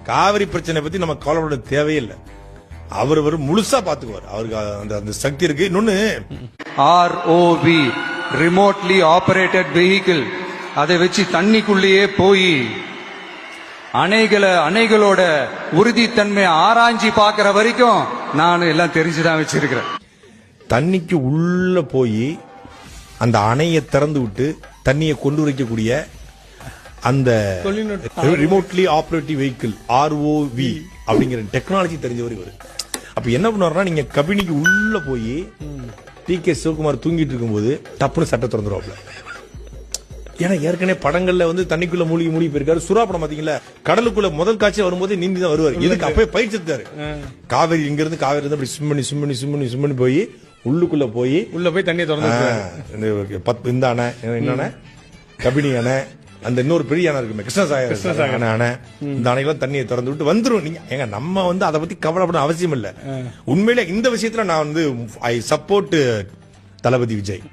காவிரி பிரச்சனை பத்தி நம்ம கவலைப்பட தேவையில்லை. அவர் முழுசா பாத்துக்குவார். அவருக்கு அந்த சக்தி இருக்கு. இன்னொன்னு ROV ரிமோட்லி ஆபரேட்டட் வெஹிக்கிள், அதை வச்சு தண்ணிக்குள்ளேயே போய் அணைகளோட உறுதித்தன்மையை ஆராய்ச்சி பாக்குற வரைக்கும் நான் எல்லாம் தெரிஞ்சுதான் வச்சிருக்கிறேன். தண்ணிக்கு உள்ள போய் அந்த அணையை திறந்து விட்டு தண்ணியை கொண்டு வைக்கக்கூடிய அந்த ரிமோட்லி ஆபரேட்டிவ் வெஹிக்கிள் ROV அப்படிங்கிற டெக்னாலஜி தெரிஞ்சவர் இவர். அப்ப என்ன பண்ணுவாருன்னா, நீங்க கபினிக்கு உள்ள போய் TK சிவகுமார் தூங்கிட்டு இருக்கும்போது டப்புனு சட்டை திறந்துருவாப்ல. ஏன்னா ஏற்கனவே படங்கள்ல தண்ணிக்குள்ள மூழ்கி போயிருக்காரு. சுறா படம் பாத்தீங்களா, கடலுக்குள்ள முதல் காட்சி வரும்போது நீந்தி தான் வருவாரு. எதுக்கு அப்பவே பயிற்சி எடுத்தாரு. காவிரி இங்க இருந்து அப்படி ஸ்விம் பண்ணி போய் உள்ளுக்குள்ள போய் தண்ணியை திறந்து இந்த அணை என்ன கபினி அணை, அந்த இன்னொரு பெரிய அணை இருக்கு கிருஷ்ணசாகர் அணை, இந்த அணைகளும் தண்ணியை திறந்து விட்டு வந்துரும். நீங்க ஏங்க நம்ம அதை பத்தி கவலைப்பட அவசியம் இல்ல. உண்மையில இந்த விஷயத்துல நான் ஐ சப்போர்ட் தளபதி விஜய்.